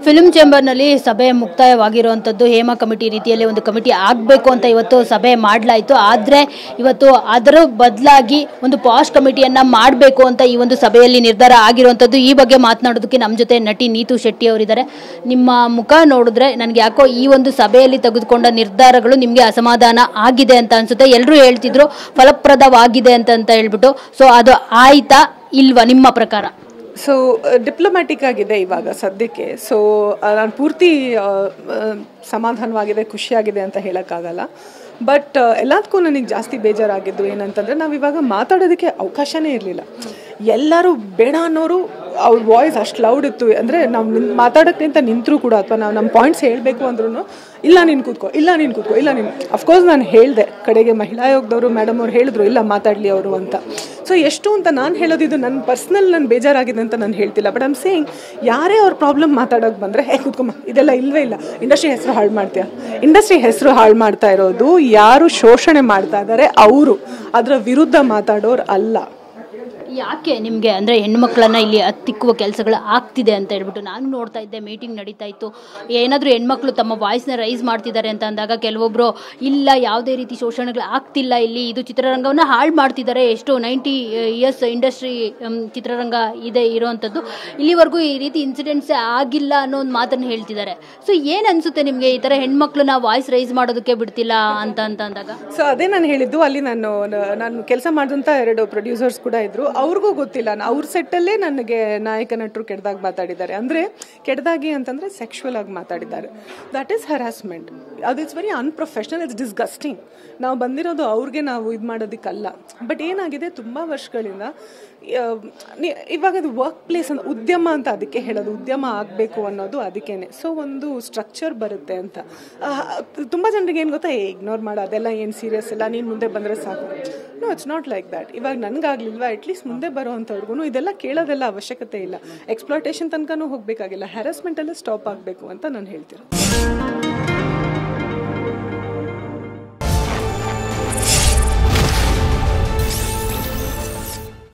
Film ಚೇಂಬರ್ನಲ್ಲಿ ಸಭೆ ಮುಕ್ತಾಯವಾಗಿರುವಂಥದ್ದು Hema committee ರೀತಿಯಲ್ಲಿ ಒಂದು ಕಮಿಟಿ ಆಗಬೇಕು ಅಂತ ಇವತ್ತು ಸಭೆ ಮಾಡಲಾಯಿತು. ಆದರೆ ಇವತ್ತು ಅದರ ಬದಲಾಗಿ ಒಂದು ಪಾಶ್ ಕಮಿಟಿಯನ್ನು ಮಾಡಬೇಕು ಅಂತ ಈ ಒಂದು ಸಭೆಯಲ್ಲಿ ನಿರ್ಧಾರ ಆಗಿರುವಂಥದ್ದು. ಈ ಬಗ್ಗೆ ಮಾತನಾಡೋದಕ್ಕೆ ನಮ್ಮ ಜೊತೆ ನಟಿ ನೀತು ಶೆಟ್ಟಿ ಅವರಿದ್ದಾರೆ. ನಿಮ್ಮ ಮುಖ ನೋಡಿದ್ರೆ ನನಗೆ ಯಾಕೋ ಈ ಒಂದು ಸಭೆಯಲ್ಲಿ ತೆಗೆದುಕೊಂಡ ನಿರ್ಧಾರಗಳು ನಿಮಗೆ ಅಸಮಾಧಾನ ಆಗಿದೆ ಅಂತ ಅನ್ಸುತ್ತೆ. ಎಲ್ಲರೂ ಹೇಳ್ತಿದ್ರು ಫಲಪ್ರದವಾಗಿದೆ ಅಂತ ಹೇಳ್ಬಿಟ್ಟು. ಸೊ ಅದು ಆಯ್ತಾ ಇಲ್ವಾ ನಿಮ್ಮ ಪ್ರಕಾರ? ಸೊ ಡಿಪ್ಲೊಮ್ಯಾಟಿಕ್ ಆಗಿದೆ ಇವಾಗ ಸದ್ಯಕ್ಕೆ. ಸೊ ನಾನು ಪೂರ್ತಿ ಸಮಾಧಾನವಾಗಿದೆ, ಖುಷಿಯಾಗಿದೆ ಅಂತ ಹೇಳೋಕ್ಕಾಗಲ್ಲ. ಬಟ್ ಎಲ್ಲದಕ್ಕೂ ನನಗೆ ಜಾಸ್ತಿ ಬೇಜಾರಾಗಿದ್ದು ಏನಂತಂದರೆ, ನಾವು ಇವಾಗ ಮಾತಾಡೋದಕ್ಕೆ ಅವಕಾಶನೇ ಇರಲಿಲ್ಲ. ಎಲ್ಲರೂ ಬೇಡ ಅನ್ನೋರು ಅವ್ರ ವಾಯ್ಸ್ ಅಷ್ಟು ಲೌಡ್ ಇತ್ತು. ಅಂದರೆ ನಾವು ಮಾತಾಡೋಕ್ಕಿಂತ ನಿಂತರೂ ಕೂಡ, ಅಥವಾ ನಾವು ನಮ್ಮ ಪಾಯಿಂಟ್ಸ್ ಹೇಳಬೇಕು ಅಂದ್ರೂ ಇಲ್ಲ ನೀನು ಕೂತ್ಕೋ, ಇಲ್ಲ ನೀನು ಕೂತ್ಕೋ, ಇಲ್ಲ ನೀನು. ಅಫ್ಕೋರ್ಸ್ ನಾನು ಹೇಳಿದೆ, ಕಡೆಗೆ ಮಹಿಳಾ ಆಯೋಗದವರು ಮೇಡಮ್ ಅವ್ರು ಹೇಳಿದ್ರು ಇಲ್ಲ ಮಾತಾಡಲಿ ಅವರು ಅಂತ. ಸೊ ಎಷ್ಟು ಅಂತ ನಾನು ಹೇಳೋದಿದ್ದು ನನ್ನ ಪರ್ಸ್ನಲ್ ನಾನು ಬೇಜಾರಾಗಿದೆ ಅಂತ ನಾನು ಹೇಳ್ತಿಲ್ಲ. ಬಟ್ ಐಮ್ ಸೇಯಿಂಗ್, ಯಾರೇ ಅವ್ರ ಪ್ರಾಬ್ಲಮ್ ಮಾತಾಡೋಕೆ ಬಂದರೆ ಕೂತ್ಕೊಮ್ಮ, ಇದೆಲ್ಲ ಇಲ್ಲವೇ ಇಲ್ಲ, ಇಂಡಸ್ಟ್ರಿ ಹೆಸರು ಹಾಳು ಮಾಡ್ತೀಯ. ಇಂಡಸ್ಟ್ರಿ ಹೆಸರು ಹಾಳು ಮಾಡ್ತಾ ಇರೋದು ಯಾರು ಶೋಷಣೆ ಮಾಡ್ತಾ ಇದ್ದಾರೆ ಅವರು, ಅದರ ವಿರುದ್ಧ ಮಾತಾಡೋರು ಅಲ್ಲ. ಯಾಕೆ ನಿಮಗೆ ಅಂದರೆ ಹೆಣ್ಮಕ್ಳನ್ನ ಇಲ್ಲಿ ಹತ್ತಿಕ್ಕುವ ಕೆಲಸಗಳು ಆಗ್ತಿದೆ ಅಂತ ಹೇಳ್ಬಿಟ್ಟು ನಾನು ನೋಡ್ತಾ ಇದ್ದೆ, ಮೀಟಿಂಗ್ ನಡೀತಾ ಇತ್ತು. ಏನಾದರೂ ಹೆಣ್ಮಕ್ಳು ತಮ್ಮ ವಾಯ್ಸ್ನ ರೈಸ್ ಮಾಡ್ತಿದ್ದಾರೆ ಅಂತ ಅಂದಾಗ ಕೆಲವೊಬ್ಬರು ಇಲ್ಲ ಯಾವುದೇ ರೀತಿ ಶೋಷಣೆಗಳು ಆಗ್ತಿಲ್ಲ ಇಲ್ಲಿ, ಇದು ಚಿತ್ರರಂಗವನ್ನು ಹಾಳು ಮಾಡ್ತಿದ್ದಾರೆ, ಎಷ್ಟು 90 ಇಯರ್ಸ್ ಇಂಡಸ್ಟ್ರಿ ಚಿತ್ರರಂಗ ಇದೆ ಇರೋವಂಥದ್ದು, ಇಲ್ಲಿವರೆಗೂ ಈ ರೀತಿ ಇನ್ಸಿಡೆಂಟ್ಸೇ ಆಗಿಲ್ಲ ಅನ್ನೋ ಒಂದು ಮಾತನ್ನು ಹೇಳ್ತಿದ್ದಾರೆ. ಸೊ ಏನು ಅನಿಸುತ್ತೆ ನಿಮಗೆ ಈ ಥರ ಹೆಣ್ಮಕ್ಳನ್ನ ವಾಯ್ಸ್ ರೈಸ್ ಮಾಡೋದಕ್ಕೆ ಬಿಡ್ತಿಲ್ಲ ಅಂತ ಅಂದಾಗ? ಸೊ ಅದೇ ನಾನು ಹೇಳಿದ್ದು, ಅಲ್ಲಿ ನಾನು ಕೆಲಸ ಮಾಡಿದಂಥ 2 ಪ್ರೊಡ್ಯೂಸರ್ಸ್ ಕೂಡ ಇದ್ರು. ಅವ್ರಿಗೂ ಗೊತ್ತಿಲ್ಲ, ಅವ್ರ ಸೆಟ್ಟಲ್ಲೇ ನನಗೆ ನಾಯಕ ನಟರು ಕೆಟ್ಟದಾಗಿ ಮಾತಾಡಿದ್ದಾರೆ. ಅಂದರೆ ಕೆಟ್ಟದಾಗಿ ಅಂತಂದರೆ ಸೆಕ್ಷುವಲ್ ಆಗಿ ಮಾತಾಡಿದ್ದಾರೆ. That is harassment. ಅದು it's very unprofessional, it's disgusting. ನಾವು ಬಂದಿರೋದು ಅವ್ರಿಗೆ ನಾವು ಇದು ಮಾಡೋದಕ್ಕಲ್ಲ. ಬಟ್ ಏನಾಗಿದೆ, ತುಂಬ ವರ್ಷಗಳಿಂದ ಇವಾಗ ಅದು ವರ್ಕ್ ಪ್ಲೇಸ್ ಅಂತ, ಉದ್ಯಮ ಅಂತ ಅದಕ್ಕೆ ಹೇಳೋದು, ಉದ್ಯಮ ಆಗಬೇಕು ಅನ್ನೋದು ಅದಕ್ಕೇನೆ. ಸೊ ಒಂದು ಸ್ಟ್ರಕ್ಚರ್ ಬರುತ್ತೆ ಅಂತ. ತುಂಬ ಜನರಿಗೆ ಏನು ಗೊತ್ತಾ, ಇಗ್ನೋರ್ ಮಾಡೋ, ಅದೆಲ್ಲ ಏನು ಸೀರಿಯಸ್ ಇಲ್ಲ, ನೀನು ಮುಂದೆ ಬಂದರೆ ಸಾಕು. No, it's not like that. ಇವಾಗ ನನಗಾಗ್ಲಿಲ್ವಾ, ಅಟ್ಲೀಸ್ಟ್ ಮುಂದೆ ಬರೋ ಅಂಥವ್ರಿಗೂ ಇದೆಲ್ಲ ಕೇಳೋದೆಲ್ಲ ಅವಶ್ಯಕತೆ ಇಲ್ಲ. ಎಕ್ಸ್ಪ್ಲಾಯ್ಟೇಷನ್ ತನಕನೂ ಹೋಗಬೇಕಾಗಿಲ್ಲ, ಹ್ಯಾರಸ್ಮೆಂಟಲ್ಲೇ ಸ್ಟಾಪ್ ಆಗಬೇಕು ಅಂತ ನಾನು ಹೇಳ್ತೀನಿ.